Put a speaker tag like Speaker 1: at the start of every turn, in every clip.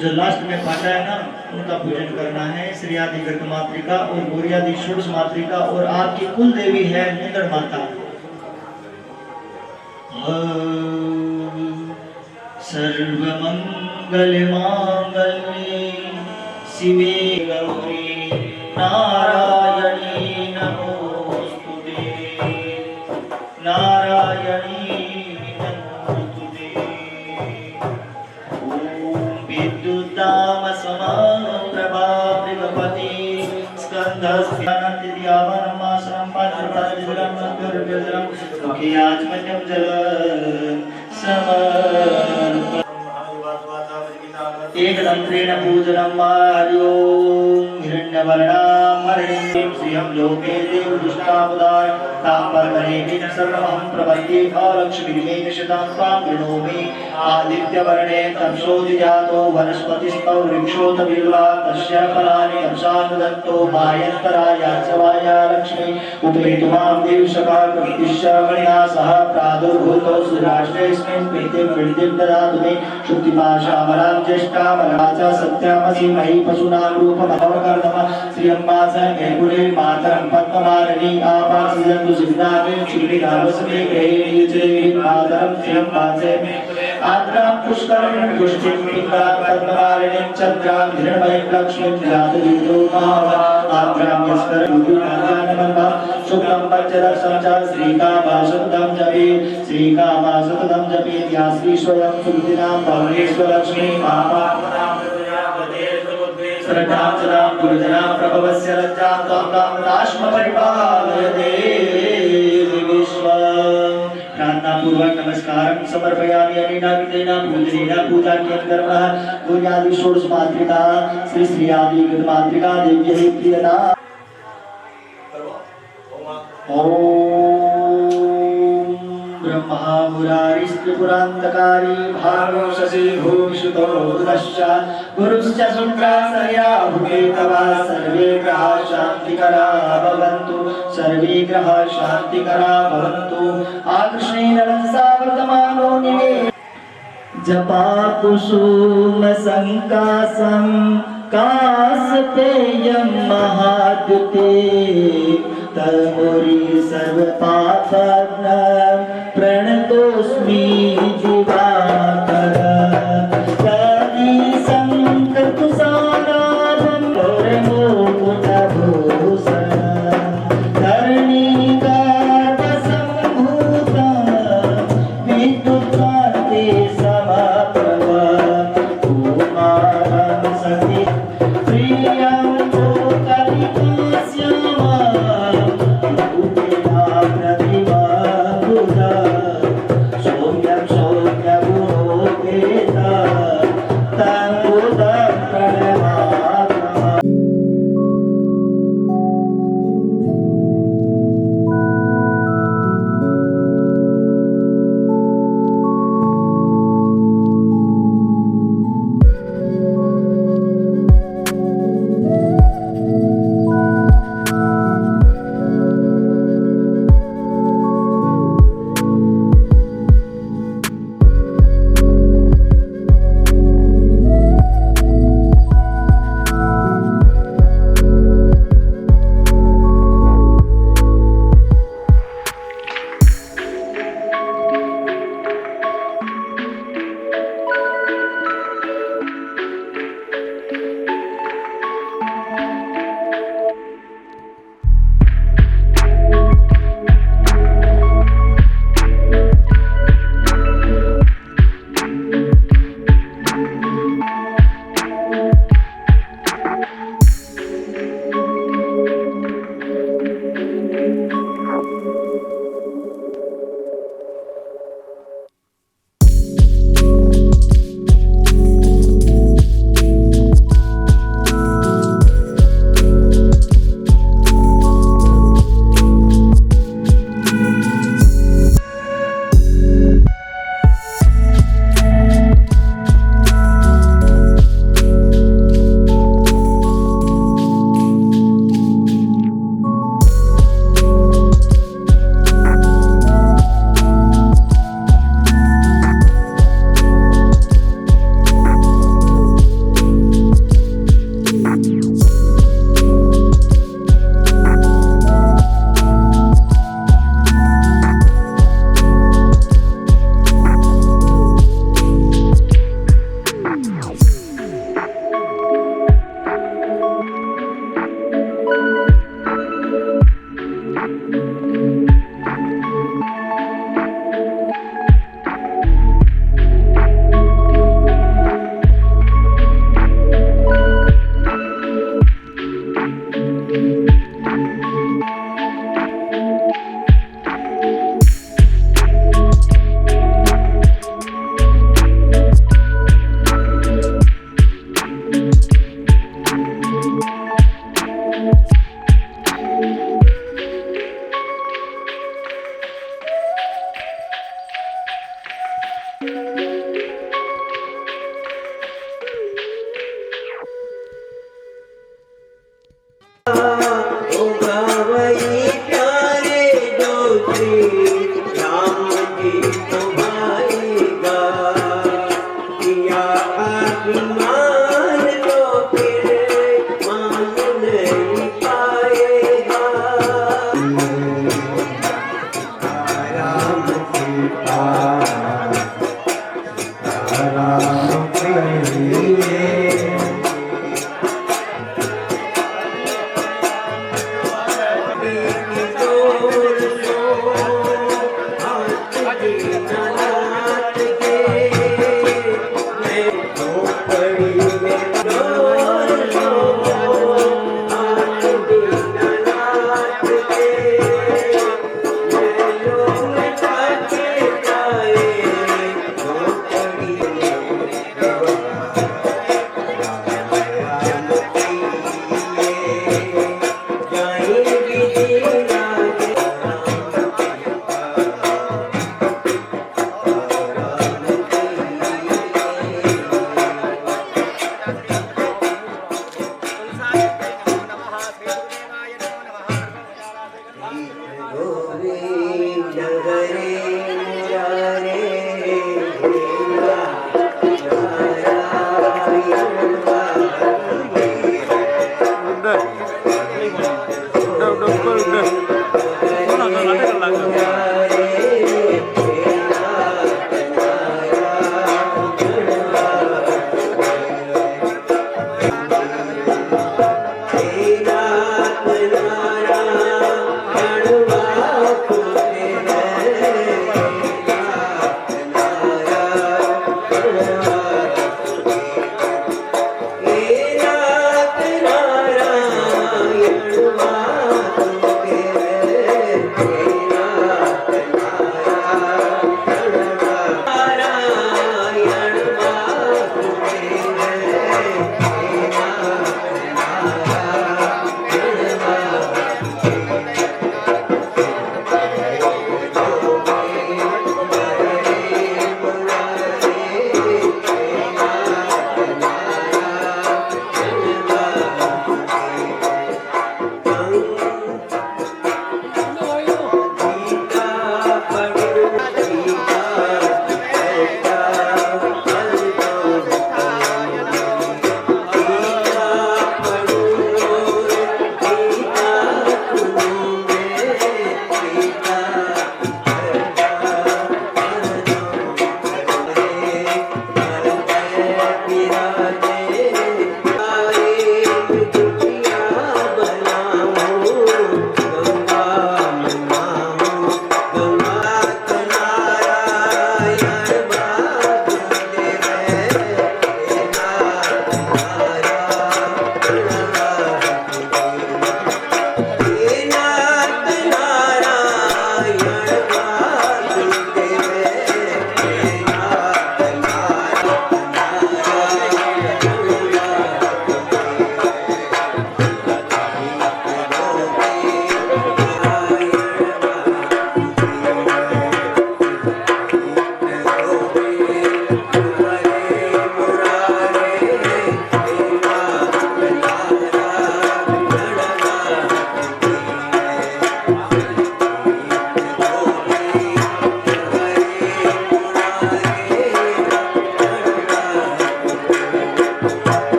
Speaker 1: जो लास्ट में पाटा है ना, उनका पूजन करना है। श्री आदि गर्ग मातृका और गौरी आदि षोडश मातृका और आपकी कुल देवी है मुंदड़ माता। सर्वमंगल मांगल्ये शिवे गौरी नारायणी नमोस्तुते नारायणी नमोस्तुते। ओम विद्युताम समान प्रभा भगवती स्कंधस्यानति दियावनमासनं पात्रपादिजलं नद्योर्गजलं मुखे आचमन्यं जलं समर्पयामि। एकदंत्रेण पूजनं मार्यो हिरण्यवर्णां हरिणीं श्रियं लोके देवदुष्टामुदाय ताम्बरमणिं सर्वमहं प्रपद्ये अलक्ष्मीर्मेण शतां त्वां गृह्णामि। आदित्यवर्णे तपसोऽधिजातो वनस्पतिस्थौ वृक्षोऽथ बिल्वा तस्य फलानि अंशानुदत्तो मायन्तरायाचवाया लक्ष्मी उपेतु मां देवशका कृतिश्च मणिना सह प्रादुर्भूतो सुराष्ट्रेऽस्मिन् प्रीतिं वृद्धिं ददातु मे। शुक्तिपाशामलां ज्येष्ठामलाचा सत्यामसि मयि पशूनां रूपमहवकर्णम श्रियम्बासने कुले मातरं पद्ममालिनी आपासिजन्तु सिद्धागे क्षुल्लिकावसमे गृहे मातरं श्रियम्बासे मे आद्रां पुष्करिणीं पुष्टिं पिङ्गां पद्ममालिनीं चन्द्रां हिरण्मयीं लक्ष्मीं जातयुतो महावा आद्रां यस्करयुजुनाजानमन्वा शुक्लं पञ्चदशं च श्रीकामासुतं जपे श्रीकामासुतं जपे या श्री स्वयं सुदिनां भवनेश्वरलक्ष्मी महापावनां श्रद्धाचलां गुरुजनां प्रभवस्य लज्जां त्वां कामदाश्म परिपालय देवी विश्वं। प्रार्थना पूर्वक नमस्कारं समर्पयामि। अनेन विधेन पूजनेन पूजा कर्मः गौर्यादि षोडश मातृका श्री आदि गर्ग मातृका देव्यै प्रियदा। ओम ब्रह्मा मुरारिस्त्रिपुरान्तकारी भागो शशि भूमिसुतो रुद्रश्च गुरुश्च शुक्राचार्या भूमेतवा सर्वे ग्रहा शान्तिकरा भवन्तु सर्वे ग्रहा शान्तिकरा भवन्तु। आकृष्णेन रजसा वर्तमानो निवे जपा कुसुम संकासं कासपेयं महाद्युते तमोरी सर्वपापघ्न प्रणतोऽस्मि दिवाकर। यदि संकल्पसाराधं गौरमोकुटभूषणं धरणीगर्भसम्भूतं विद्युत्कान्ते समाप्रभा कुमारं सति प्रियं लोकविकास्यामः प्रतिभा
Speaker 2: वही प्यारे जो श्री राम जी तुम्हारेगा किया अभिमान तो फिर मान नहीं पाएगा। राम सीता राम प्रिय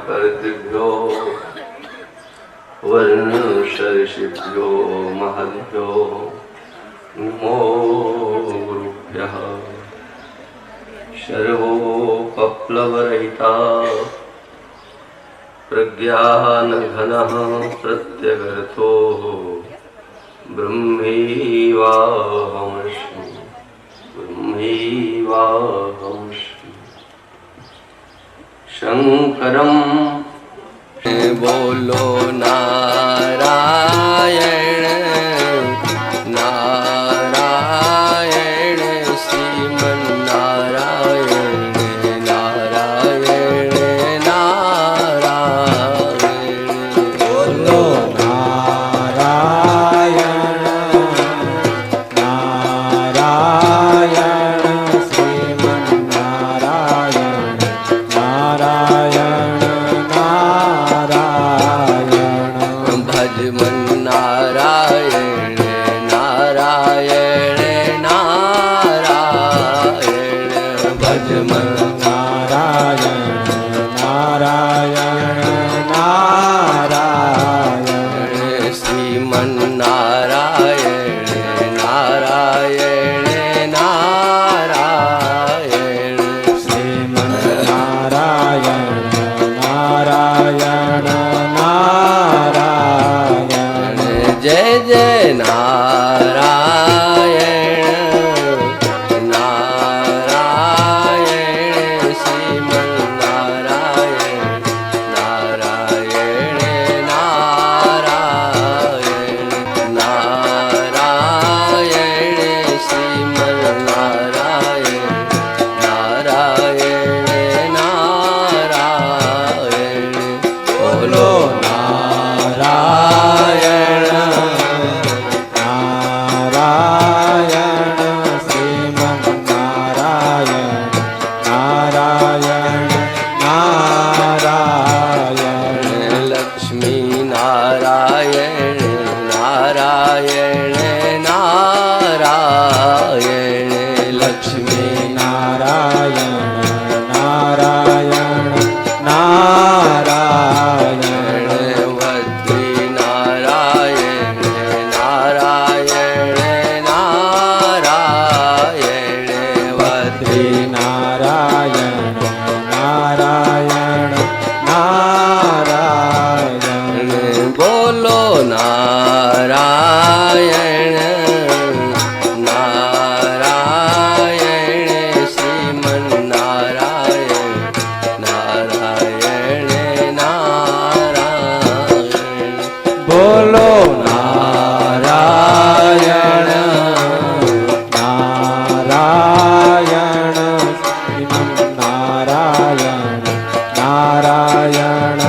Speaker 3: कर्तृभ्यो वर्णशर्षिभ्यो महद्भ्यो नमो गुरुभ्यः। शर्वोपप्लवरहिता प्रज्ञानघनः प्रत्यगर्थो ब्रह्मैवाहमस्मि ब्रह्मैवाहमस्मि। शिवाहं शंकरं बोलो नारायण नारायण श्रीमन्नारायण नारायण नारायण
Speaker 2: बोलो नारायण नारायण श्रीमन्नारायण नारायण नारायण
Speaker 3: भज मन नारायण नारायण नारायण भज मन
Speaker 2: नारायण नारायण नारायण
Speaker 3: श्रीमन्नारायण नारायण नारायण
Speaker 2: श्रीमन्नारायण नारायण नारायण
Speaker 3: जय जय नारायण नारायण श्रीमन्नारायण नारायण नारायण नारायण श्रीमन्नारायण नारायण नारायण बोलो
Speaker 2: नारायण नारायण श्रीमन्नारायण नारायण नारायण
Speaker 3: लक्ष्मी नारायण नारायण नारायण लक्ष्मी
Speaker 2: नारायण नारायण नारायण
Speaker 3: वद्री नारायण नारायण नारायण वद्री
Speaker 2: नारायण नारायण नारायण
Speaker 3: बोलो नारायण नारायण श्रीमन्नारायण नारायण नारायण
Speaker 2: बोलो नारायण नारायण श्रीमन्नारायण नारायण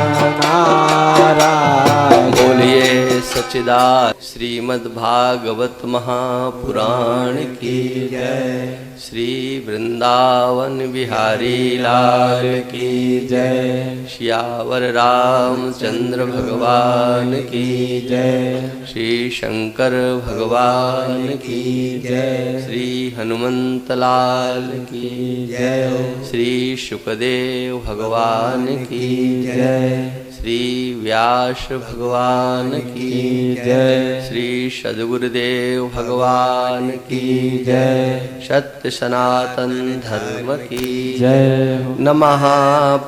Speaker 2: नारायण
Speaker 3: बोलिए सच्चिदानंद श्रीमद् भागवत महापुराण की
Speaker 2: जय
Speaker 3: श्री वृंदावन बिहारी लाल की
Speaker 2: जय
Speaker 3: श्यावर रामचंद्र भगवान की
Speaker 2: जय
Speaker 3: श्री शंकर भगवान की
Speaker 2: जय
Speaker 3: श्री हनुमंत लाल की
Speaker 2: जय
Speaker 3: श्री शुकदेव भगवान की
Speaker 2: जय
Speaker 3: श्री व्यास भगवान की
Speaker 2: जय
Speaker 3: श्री सद्गुरुदेव भगवान की
Speaker 2: जय
Speaker 3: सत्य सनातन धर्म की
Speaker 2: जय
Speaker 3: नमः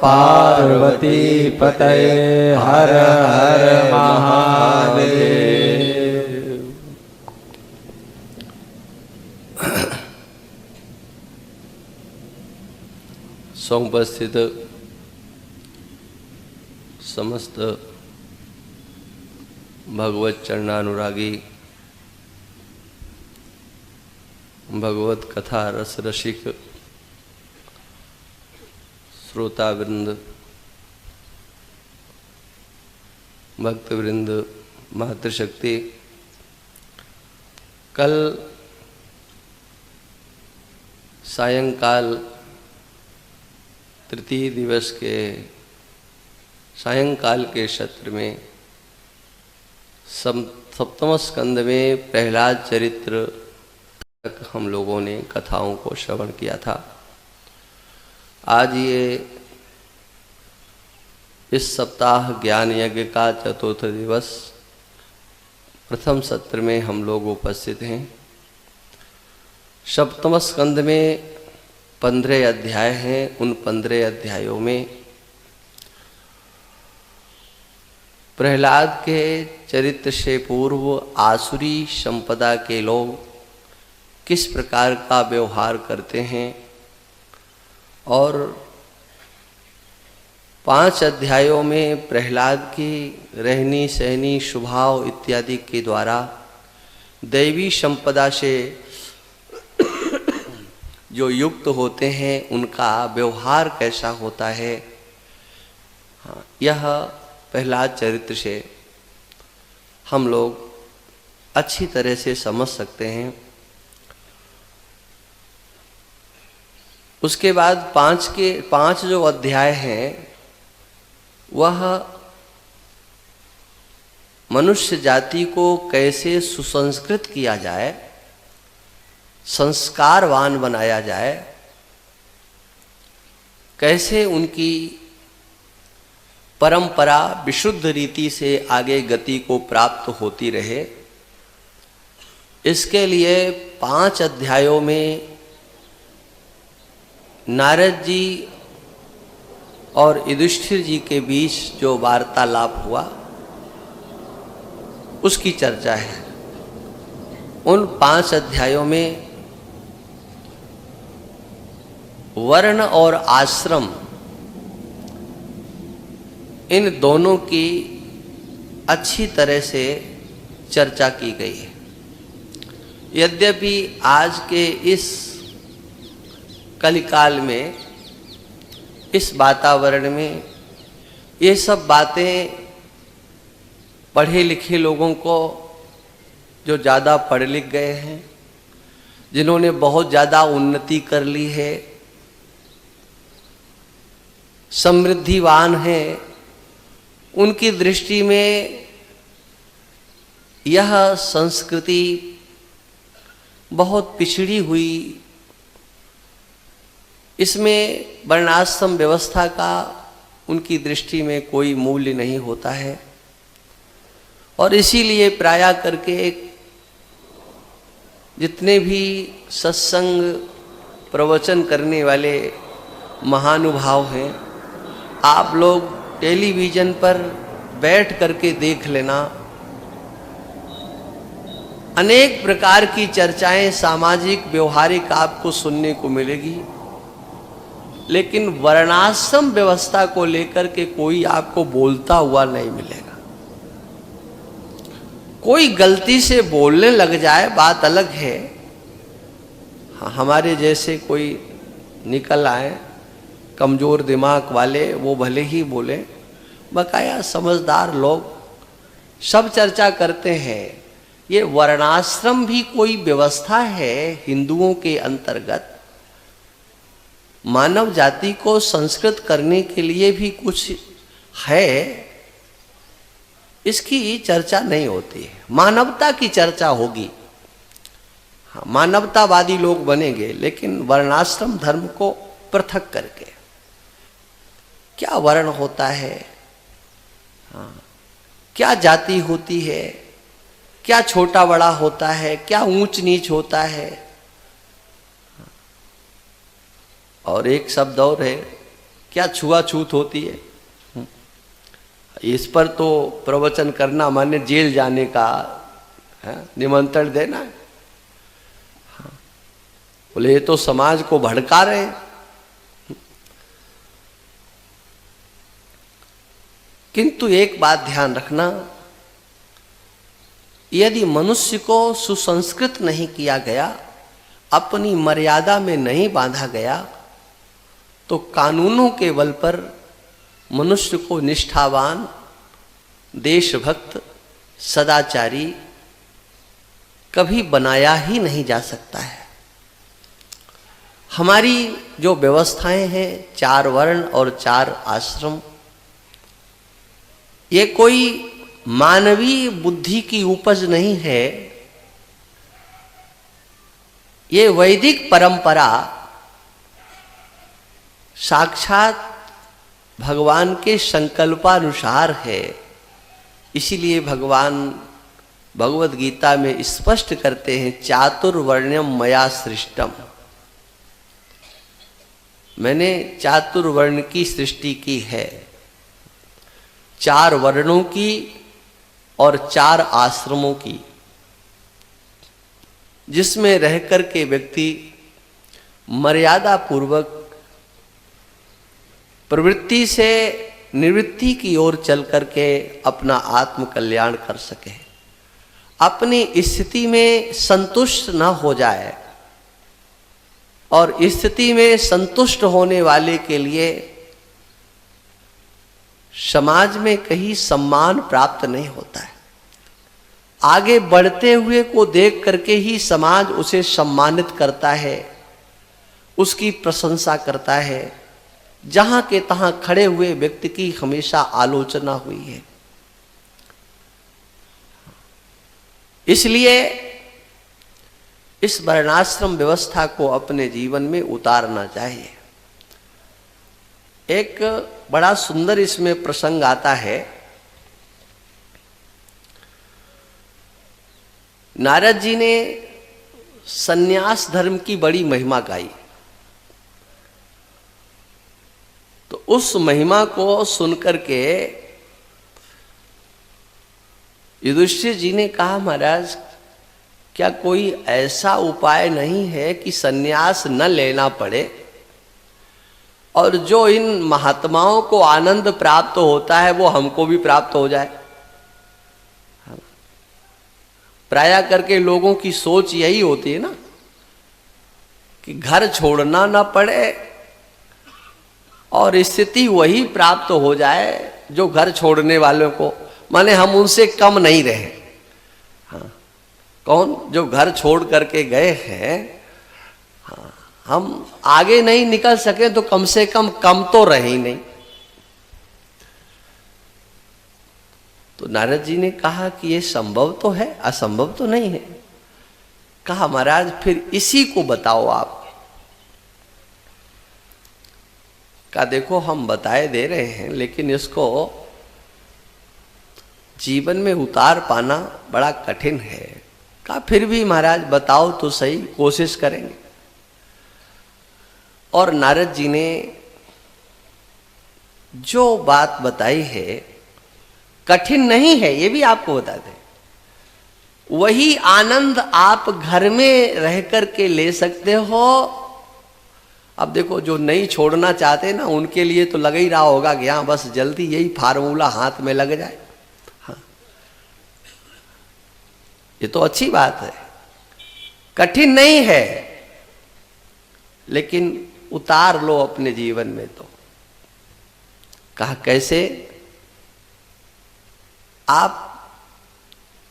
Speaker 2: पार्वती पतये हर हर महादेव
Speaker 3: समुपस्थित समस्त भगवत चरणानुरागी भगवत कथा रस रसिक श्रोतावृंद भक्तवृंद मातृशक्ति कल सायंकाल तृतीय दिवस के सायंकाल के सत्र में सप्तम स्कंद में प्रहलाद चरित्र तक हम लोगों ने कथाओं को श्रवण किया था। आज ये इस सप्ताह ज्ञान यज्ञ का चतुर्थ दिवस प्रथम सत्र में हम लोग उपस्थित हैं। सप्तम स्कंद में 15 अध्याय हैं। उन 15 अध्यायों में प्रहलाद के चरित्र से पूर्व आसुरी संपदा के लोग किस प्रकार का व्यवहार करते हैं और 5 अध्यायों में प्रहलाद की रहनी सहनी स्वभाव इत्यादि के द्वारा दैवी संपदा से जो युक्त होते हैं उनका व्यवहार कैसा होता है, हाँ, यह प्रहलाद चरित्र से हम लोग अच्छी तरह से समझ सकते हैं। उसके बाद 5 जो अध्याय हैं वह मनुष्य जाति को कैसे सुसंस्कृत किया जाए, संस्कारवान बनाया जाए, कैसे उनकी परंपरा विशुद्ध रीति से आगे गति को प्राप्त होती रहे, इसके लिए 5 अध्यायों में नारद जी और युधिष्ठिर जी के बीच जो वार्तालाप हुआ उसकी चर्चा है। उन 5 अध्यायों में वर्ण और आश्रम इन दोनों की अच्छी तरह से चर्चा की गई है। यद्यपि आज के इस कलिकाल में, इस वातावरण में ये सब बातें पढ़े लिखे लोगों को, जो ज़्यादा पढ़ लिख गए हैं, जिन्होंने बहुत ज़्यादा उन्नति कर ली है, समृद्धिवान हैं, उनकी दृष्टि में यह संस्कृति बहुत पिछड़ी हुई, इसमें वर्णाश्रम व्यवस्था का उनकी दृष्टि में कोई मूल्य नहीं होता है। और इसीलिए प्रायः करके जितने भी सत्संग प्रवचन करने वाले महानुभाव हैं, आप लोग टेलीविज़न पर बैठ करके देख लेना, अनेक प्रकार की चर्चाएं सामाजिक व्यवहारिक आपको सुनने को मिलेगी, लेकिन वर्णाश्रम व्यवस्था को लेकर के कोई आपको बोलता हुआ नहीं मिलेगा। कोई गलती से बोलने लग जाए बात अलग है, हमारे जैसे कोई निकल आए कमज़ोर दिमाग वाले, वो भले ही बोले, बकाया समझदार लोग सब चर्चा करते हैं। ये वर्णाश्रम भी कोई व्यवस्था है हिंदुओं के अंतर्गत, मानव जाति को संस्कृत करने के लिए भी कुछ है, इसकी चर्चा नहीं होती है। मानवता की चर्चा होगी, हाँ, मानवतावादी लोग बनेंगे, लेकिन वर्णाश्रम धर्म को पृथक करके। क्या वर्ण होता है, हाँ, क्या जाति होती है, क्या छोटा बड़ा होता है, क्या ऊंच नीच होता है, और एक शब्द और है, क्या छुआछूत होती है। इस पर तो प्रवचन करना माने जेल जाने का निमंत्रण देना है। बोले ये तो समाज को भड़का रहे हैं। किंतु एक बात ध्यान रखना, यदि मनुष्य को सुसंस्कृत नहीं किया गया, अपनी मर्यादा में नहीं बांधा गया, तो कानूनों के बल पर मनुष्य को निष्ठावान, देशभक्त, सदाचारी कभी बनाया ही नहीं जा सकता है। हमारी जो व्यवस्थाएं हैं, 4 वर्ण और 4 आश्रम, ये कोई मानवीय बुद्धि की उपज नहीं है, ये वैदिक परंपरा साक्षात भगवान के संकल्पानुसार है। इसीलिए भगवान भगवद गीता में स्पष्ट करते हैं, चातुर्वर्ण्यम मया सृष्टम, मैंने चातुर्वर्ण की सृष्टि की है, 4 वर्णों की और 4 आश्रमों की, जिसमें रहकर के व्यक्ति मर्यादा पूर्वक प्रवृत्ति से निवृत्ति की ओर चल करके अपना आत्म कल्याण कर सके, अपनी स्थिति में संतुष्ट न हो जाए और स्थिति में संतुष्ट होने वाले के लिए समाज में कहीं सम्मान प्राप्त नहीं होता है। आगे बढ़ते हुए को देख करके ही समाज उसे सम्मानित करता है, उसकी प्रशंसा करता है। जहां के तहां खड़े हुए व्यक्ति की हमेशा आलोचना हुई है। इसलिए इस वर्णाश्रम व्यवस्था को अपने जीवन में उतारना चाहिए। एक बड़ा सुंदर इसमें प्रसंग आता है। नारद जी ने सन्यास धर्म की बड़ी महिमा गाई, तो उस महिमा को सुनकर के युधिष्ठिर जी ने कहा, महाराज क्या कोई ऐसा उपाय नहीं है कि सन्यास न लेना पड़े और जो इन महात्माओं को आनंद प्राप्त होता है वो हमको भी प्राप्त हो जाए। प्राय करके लोगों की सोच यही होती है ना कि घर छोड़ना ना पड़े और स्थिति वही प्राप्त हो जाए जो घर छोड़ने वालों को, माने हम उनसे कम नहीं रहे। हाँ, कौन जो घर छोड़ करके गए हैं, हाँ, हम आगे नहीं निकल सके तो कम से कम तो रहे ही नहीं। तो नारद जी ने कहा कि ये संभव तो है, असंभव तो नहीं है। कहा महाराज फिर इसी को बताओ आप। का देखो हम बताए दे रहे हैं लेकिन इसको जीवन में उतार पाना बड़ा कठिन है। का फिर भी महाराज बताओ तो सही, कोशिश करेंगे। और नारद जी ने जो बात बताई है कठिन नहीं है, ये भी आपको बता दें। वही आनंद आप घर में रह कर के ले सकते हो। अब देखो जो नहीं छोड़ना चाहते ना उनके लिए तो लग ही रहा होगा कि हाँ बस जल्दी यही फार्मूला हाथ में लग जाए। हाँ, ये तो अच्छी बात है, कठिन नहीं है, लेकिन उतार लो अपने जीवन में। तो कहा कैसे? आप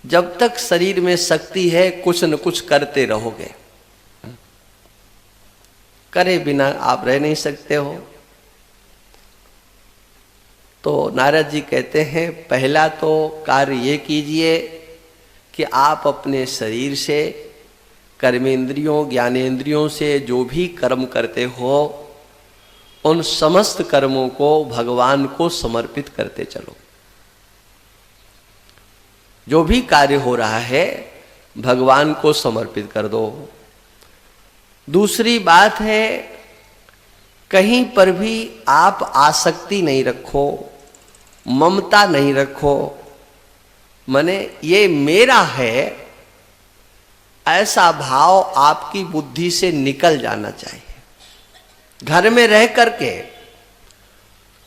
Speaker 3: जब तक शरीर में शक्ति है कुछ न कुछ करते रहोगे, करे बिना आप रह नहीं सकते हो। तो नारद जी कहते हैं पहला तो कार्य ये कीजिए कि आप अपने शरीर से, कर्मेंद्रियों, ज्ञानेंद्रियों से जो भी कर्म करते हो उन समस्त कर्मों को भगवान को समर्पित करते चलो। जो भी कार्य हो रहा है भगवान को समर्पित कर दो। दूसरी बात है कहीं पर भी आप आसक्ति नहीं रखो, ममता नहीं रखो। माने ये मेरा है ऐसा भाव आपकी बुद्धि से निकल जाना चाहिए। घर में रह करके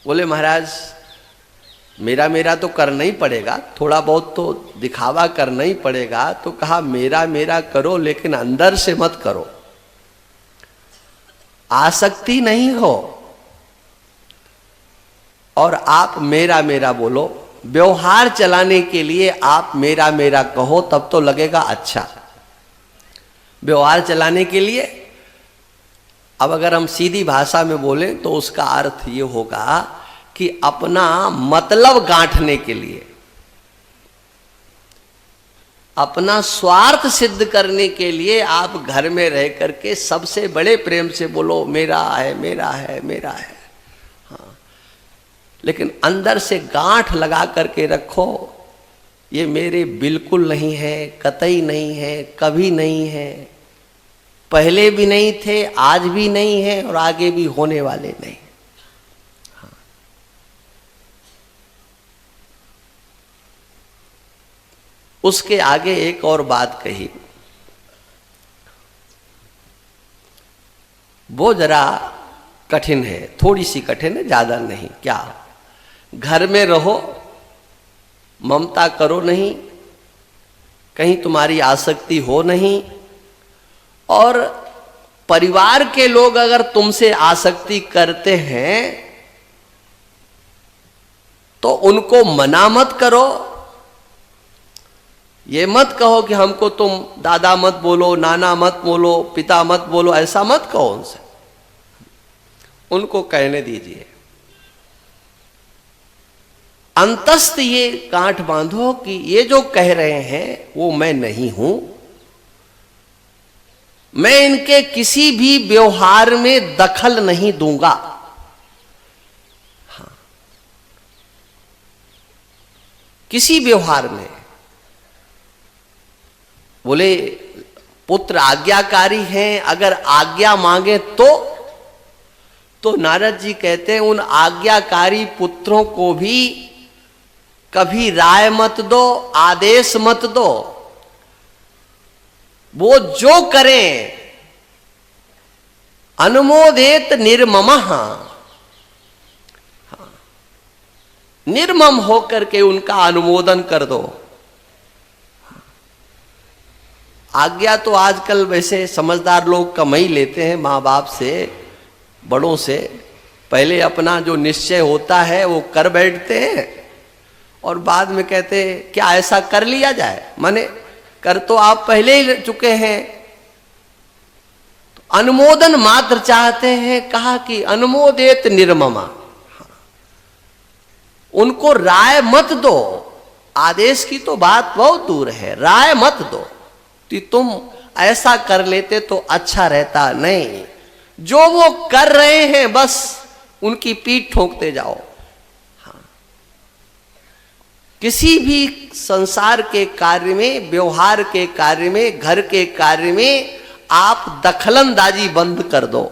Speaker 3: बोले महाराज मेरा मेरा तो करना ही पड़ेगा, थोड़ा बहुत तो दिखावा करना ही पड़ेगा। तो कहा मेरा मेरा करो लेकिन अंदर से मत करो, आसक्ति नहीं हो। और आप मेरा मेरा बोलो, व्यवहार चलाने के लिए आप मेरा मेरा कहो तब तो लगेगा अच्छा। व्यवहार चलाने के लिए अब अगर हम सीधी भाषा में बोलें तो उसका अर्थ ये होगा कि अपना मतलब गांठने के लिए, अपना स्वार्थ सिद्ध करने के लिए आप घर में रह करके सबसे बड़े प्रेम से बोलो मेरा है मेरा है मेरा है। हाँ, लेकिन अंदर से गांठ लगा करके रखो ये मेरे बिल्कुल नहीं है, कतई नहीं है, कभी नहीं है, पहले भी नहीं थे, आज भी नहीं है और आगे भी होने वाले नहीं। हाँ। उसके आगे एक और बात कही, वो जरा कठिन है, थोड़ी सी कठिन है, ज्यादा नहीं। क्या, घर में रहो, ममता करो नहीं, कहीं तुम्हारी आसक्ति हो नहीं, और परिवार के लोग अगर तुमसे आसक्ति करते हैं तो उनको मना मत करो। ये मत कहो कि हमको तुम दादा मत बोलो, नाना मत बोलो, पिता मत बोलो, ऐसा मत कहो उनसे, उनको कहने दीजिए। अंतस्थ ये गांठ बांधो कि ये जो कह रहे हैं वो मैं नहीं हूं, मैं इनके किसी भी व्यवहार में दखल नहीं दूंगा। हाँ, किसी व्यवहार में। बोले पुत्र आज्ञाकारी हैं, अगर आज्ञा मांगे तो नारद जी कहते हैं उन आज्ञाकारी पुत्रों को भी कभी राय मत दो, आदेश मत दो। वो जो करें अनुमोदेत निर्ममः, निर्मम होकर के उनका अनुमोदन कर दो। आज्ञा तो आजकल वैसे समझदार लोग कम ही लेते हैं माँ बाप से, बड़ों से। पहले अपना जो निश्चय होता है वो कर बैठते हैं और बाद में कहते हैं क्या ऐसा कर लिया जाए, माने कर तो आप पहले ही चुके हैं। तो अनुमोदन मात्र चाहते हैं, कहा कि अनुमोदेत निर्ममा, उनको राय मत दो। आदेश की तो बात बहुत दूर है, राय मत दो कि तुम ऐसा कर लेते तो अच्छा रहता। नहीं, जो वो कर रहे हैं बस उनकी पीठ ठोकते जाओ। किसी भी संसार के कार्य में, व्यवहार के कार्य में, घर के कार्य में आप दखलंदाजी बंद कर दो।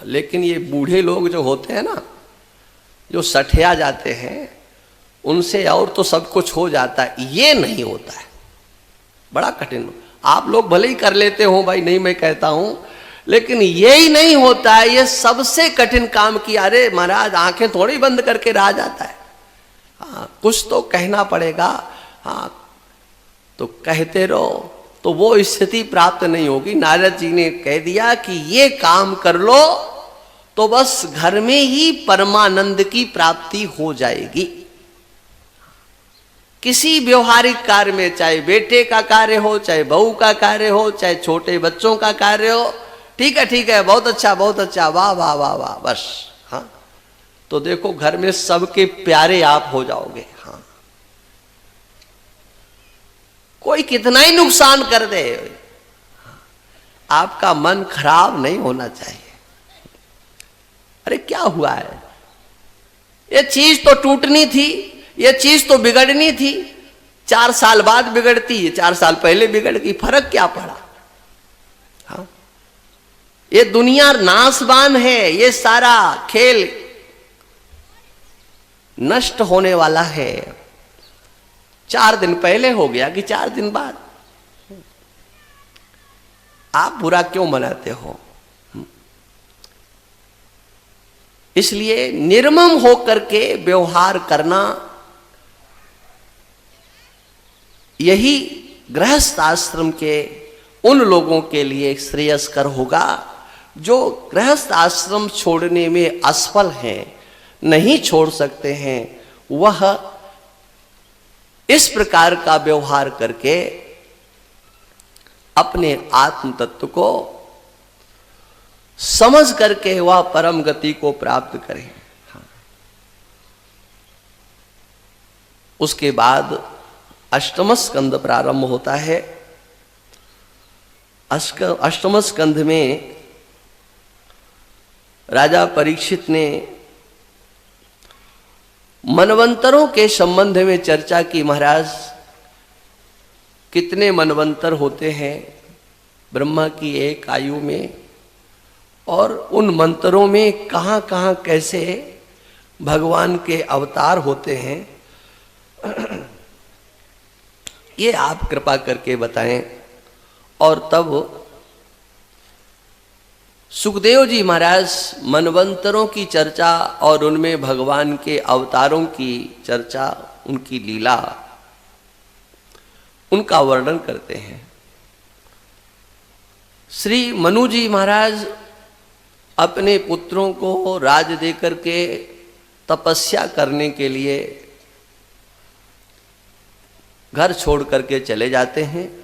Speaker 3: लेकिन ये बूढ़े लोग जो होते हैं ना, जो सठिया जाते हैं, उनसे और तो सब कुछ हो जाता है, ये नहीं होता है। बड़ा कठिन। आप लोग भले ही कर लेते हो भाई, नहीं मैं कहता हूं, लेकिन ये ही नहीं होता है। ये सबसे कठिन काम किया। अरे महाराज आंखें थोड़ी बंद करके रह जाता है। हाँ, कुछ तो कहना पड़ेगा। हाँ, तो कहते रहो तो वो स्थिति प्राप्त नहीं होगी। नारद जी ने कह दिया कि ये काम कर लो तो बस घर में ही परमानंद की प्राप्ति हो जाएगी। किसी व्यवहारिक कार्य में, चाहे बेटे का कार्य हो, चाहे बहू का कार्य हो, चाहे छोटे बच्चों का कार्य हो, ठीक है, बहुत अच्छा, वाह वाह वाह वाह, बस। हाँ, तो देखो घर में सबके प्यारे आप हो जाओगे। हाँ, कोई कितना ही नुकसान कर दे, आपका मन खराब नहीं होना चाहिए। अरे क्या हुआ है, ये चीज तो टूटनी थी, ये चीज तो बिगड़नी थी, 4 साल बाद बिगड़ती है, 4 साल पहले बिगड़ गई, फर्क क्या पड़ा। हाँ, ये दुनिया नाशवान है, ये सारा खेल नष्ट होने वाला है। 4 दिन पहले हो गया कि 4 दिन बाद, आप बुरा क्यों मनाते हो। इसलिए निर्मम होकर के व्यवहार करना, यही गृहस्थ आश्रम के उन लोगों के लिए श्रेयस्कर होगा जो गृहस्थ आश्रम छोड़ने में असफल हैं, नहीं छोड़ सकते हैं। वह इस प्रकार का व्यवहार करके अपने आत्म तत्व को समझ करके वह परम गति को प्राप्त करें। उसके बाद अष्टम स्कंद प्रारंभ होता है। अष्टम स्कंध में राजा परीक्षित ने मनवंतरों के संबंध में चर्चा की। महाराज कितने मनवंतर होते हैं ब्रह्मा की एक आयु में, और उन मंत्रों में कहाँ कहाँ कैसे भगवान के अवतार होते हैं, ये आप कृपा करके बताएं। और तब सुखदेव जी महाराज मनवंतरों की चर्चा और उनमें भगवान के अवतारों की चर्चा, उनकी लीला, उनका वर्णन करते हैं। श्री मनु जी महाराज अपने पुत्रों को राज देकर के तपस्या करने के लिए घर छोड़ करके चले जाते हैं।